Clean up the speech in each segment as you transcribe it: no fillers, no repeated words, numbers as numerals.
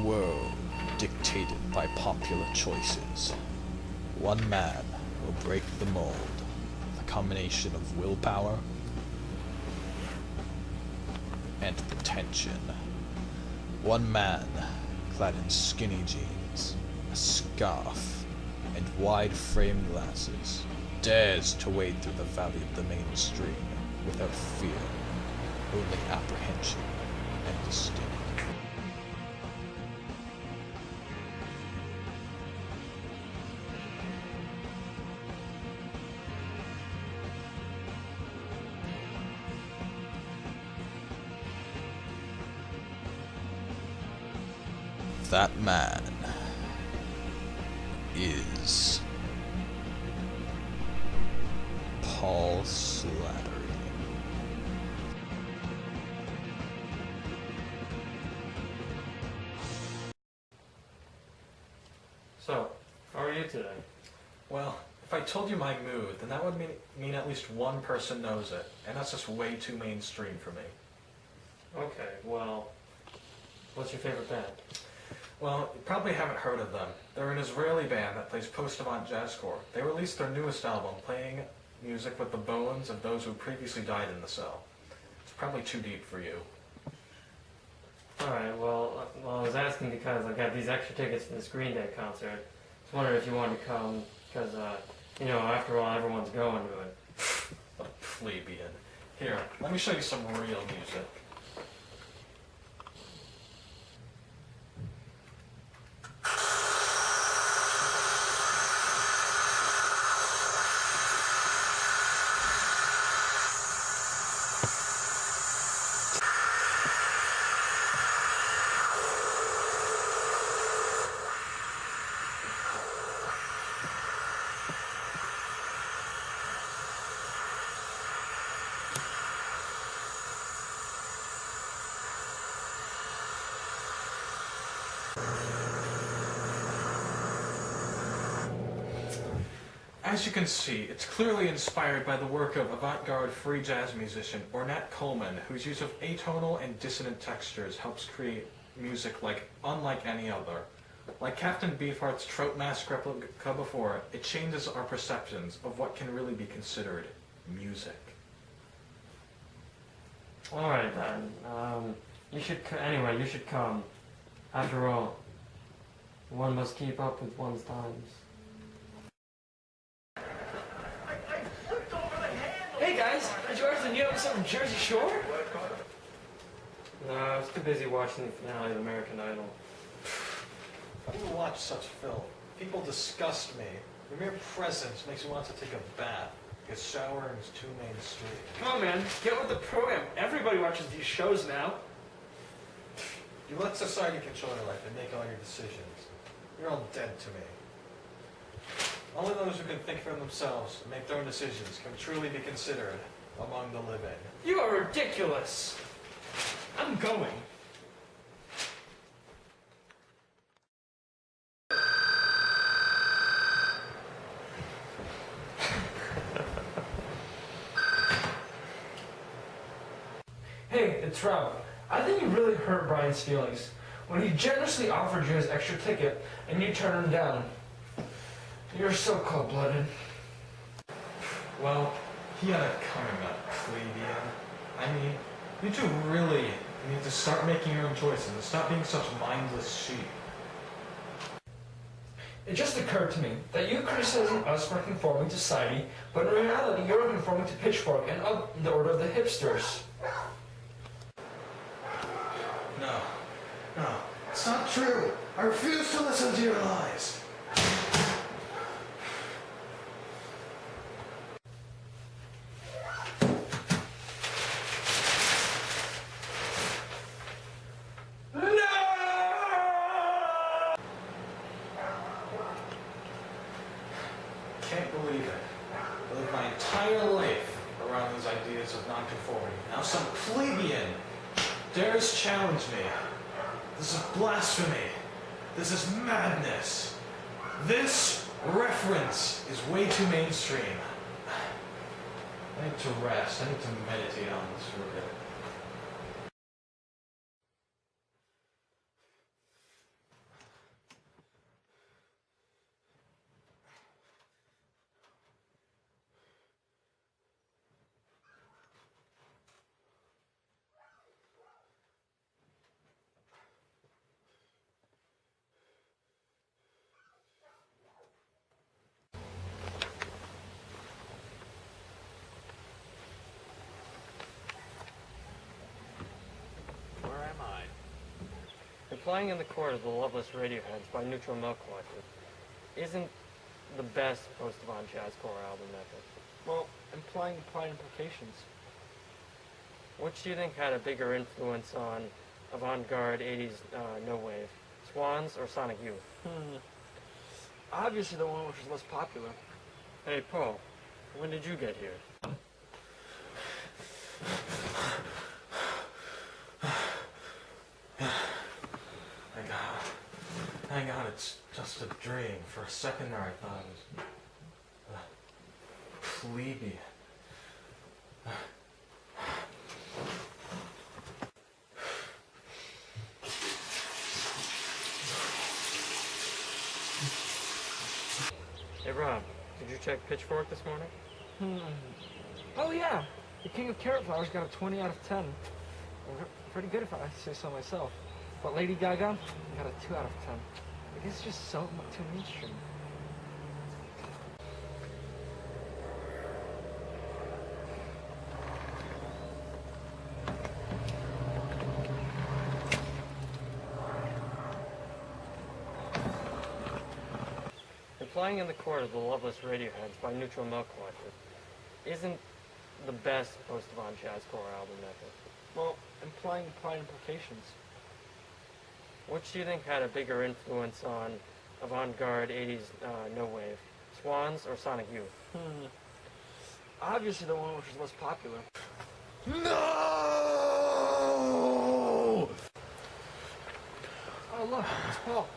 world dictated by popular choices, one man will break the mold. The combination of willpower and potential. One man, clad in skinny jeans, a scarf, and wide frame glasses, dares to wade through the valley of the mainstream without fear, only apprehension and disdain. That man is Paul Slattery. So, how are you today? Well, if I told you my mood, then that would mean at least one person knows it, and that's just way too mainstream for me. Okay, well, what's your favorite band? Well, you probably haven't heard of them. They're an Israeli band that plays post-avant jazzcore. They released their newest album, playing music with the bones of those who previously died in the cell. It's probably too deep for you. Alright, well, I was asking because I got these extra tickets for this Green Day concert. I was wondering if you wanted to come, because, after all, everyone's going to it. A plebeian. Here, let me show you some real music. As you can see, it's clearly inspired by the work of avant-garde free jazz musician Ornette Coleman, whose use of atonal and dissonant textures helps create music unlike any other. Like Captain Beefheart's Trout Mask replica before, it changes our perceptions of what can really be considered music. Alright then, you should come. After all, one must keep up with one's times. Hey guys, did you watch the new episode of Jersey Shore? No, I was too busy watching the finale of American Idol. I don't watch such film. People disgust me. Your mere presence makes me want to take a bath, because showering is too mainstream. Come on man, get with the program. Everybody watches these shows now. You let society control your life and make all your decisions. You're all dead to me. Only those who can think for themselves and make their own decisions can truly be considered among the living. You are ridiculous. I'm going. Hey, it's Rob. I think you really hurt Brian's feelings when he generously offered you his extra ticket and you turned him down. You're so cold-blooded. Well, he had it coming up, plebeian. I mean, you two really need to start making your own choices and stop being such mindless sheep. It just occurred to me that you're criticizing us for conforming to society, but in reality you're conforming to Pitchfork and of the order of the Hipsters. No, it's not true. I refuse to listen to your lies. Can't believe it. I lived my entire life around these ideas of nonconformity. Now some plebeian dares challenge me. This is blasphemy. This is madness. This reference is way too mainstream. I need to rest. I need to meditate on this for a bit. Implying in the Court of the Loveless Radioheads by Neutral Milk Collective isn't the best post-avant jazzcore album ever. Well, implying implied implications. Which do you think had a bigger influence on avant-garde 80s no wave? Swans or Sonic Youth? Obviously the one which was less popular. Hey, Paul, when did you get here? Thank God it's just a dream. For a second there I thought it was plebeian. Hey, Rob, did you check Pitchfork this morning? Oh yeah, the King of Carrot Flowers got a 20 out of 10. Pretty good if I say so myself. But Lady Gaga got a 2 out of 10. It is just so too mainstream. Implying in the Court of the Loveless Radioheads by Neutral Milk Collective isn't the best post-avant jazzcore album ever. Well, implying implied implications. Which do you think had a bigger influence on avant-garde 80s no wave? Swans or Sonic Youth? Obviously the one which was less popular. No! Oh look, it's Paul.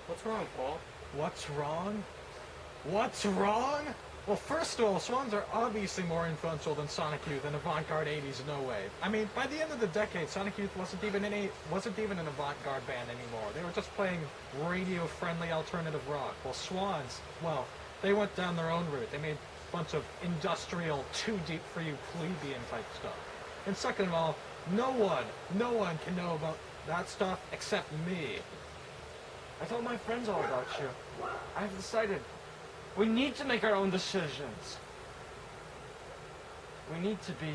What's wrong, Paul? What's wrong? What's wrong? Well, first of all, Swans are obviously more influential than Sonic Youth and avant-garde 80s no wave. I mean, by the end of the decade, Sonic Youth wasn't even an avant-garde band anymore. They were just playing radio-friendly alternative rock. Well, Swans, well, they went down their own route. They made a bunch of industrial, too deep for you plebeian type stuff. And second of all, no one can know about that stuff except me. I told my friends all about you. I've decided we need to make our own decisions. We need to be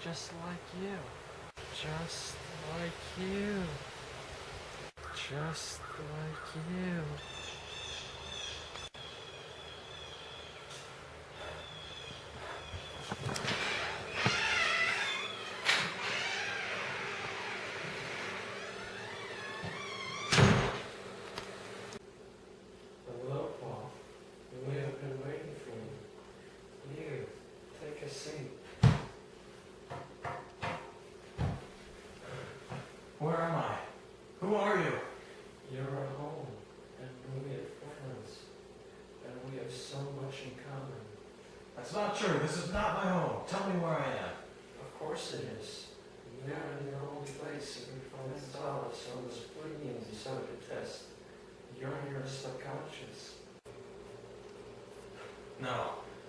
just like you. Just like you. Just like you. Hello, Paul. We have been waiting for you. You, take a seat. Where am I? Who are you? You're at home, and we have friends, and we have so much in common. That's not true. This is not my home. Tell me where I am. Of course it is. You're in your own place, and you find solace on those plebeians you so detest. You're in your subconscious. No,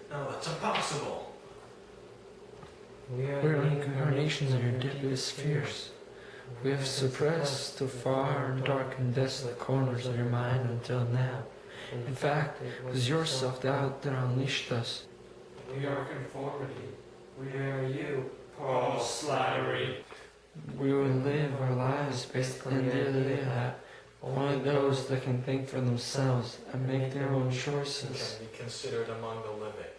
that's impossible. We're incarnations of your deepest fears. We have suppressed to far and dark and desolate corners of your mind until now. In fact, it was your self-doubt that unleashed us. We are conformity. We are you, Paul Slattery. We will live our lives based on the idea that only those that can think for themselves and make their own choices. Can be considered among the living.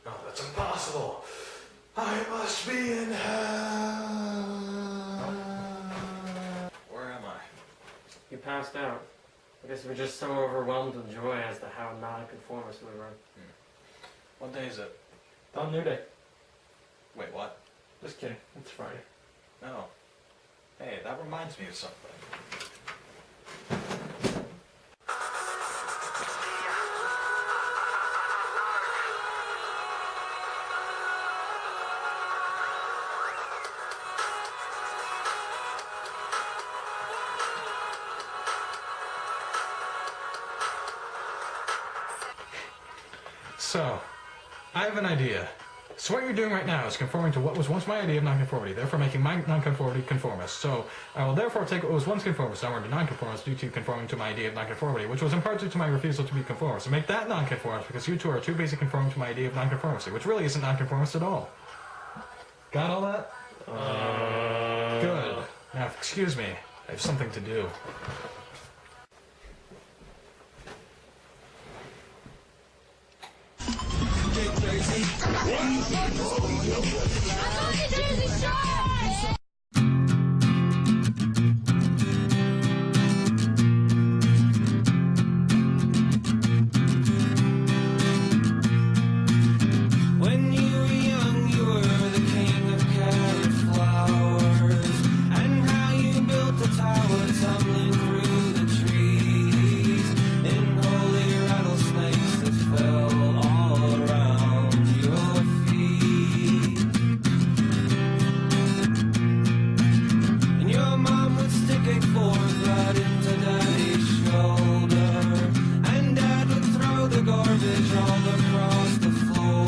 No, that's impossible. I must be in hell. Where am I? You passed out. I guess we're just so overwhelmed with joy as to how non-conformist we were. What day is it? On New Day. Wait, what? Just kidding. It's Friday. No. Hey, that reminds me of something. So, I have an idea. So what you're doing right now is conforming to what was once my idea of nonconformity, therefore making my nonconformity conformist. So I will therefore take what was once conformist and turn to nonconformist due to conforming to my idea of nonconformity, which was in part due to my refusal to be conformist, and make that nonconformist because you two are too busy conforming to my idea of nonconformity, which really isn't nonconformist at all. Got all that? Good. Now, excuse me, I have something to do. When you were young, you were the king of carrot flowers, and how you built a tower tumbling through the trees, in holy rattlesnakes that fell all around your feet. And your mom would stick a fork right into Daddy's shoulder, and Dad would throw the garbage all across the floor,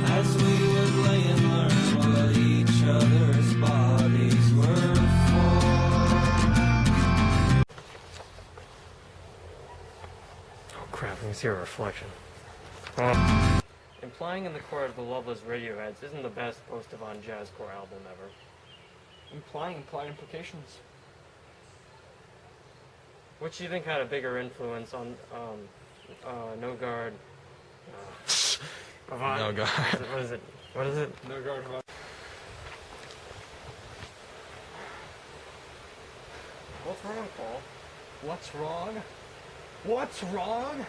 as we would lay and learn what each other's bodies were for. Oh crap, I can see a reflection. Implying in the chord of the Loveless Radioheads isn't the best post-Devon jazzcore album ever. Implying implied implications. Which do you think had a bigger influence on, No Guard? Avant? No Guard. What is it? What is it? No guard about. What's wrong, Paul? What's wrong? What's wrong?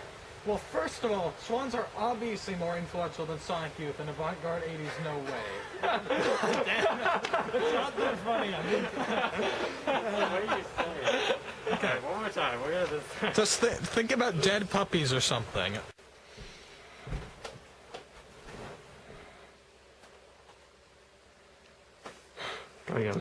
Well, first of all, Swans are obviously more influential than Sonic Youth, and Avant-Garde 80s, no way. Damn it. It's not that funny. I mean, What are you saying? Okay, one more time. We're gonna just... just think about dead puppies or something. Go again.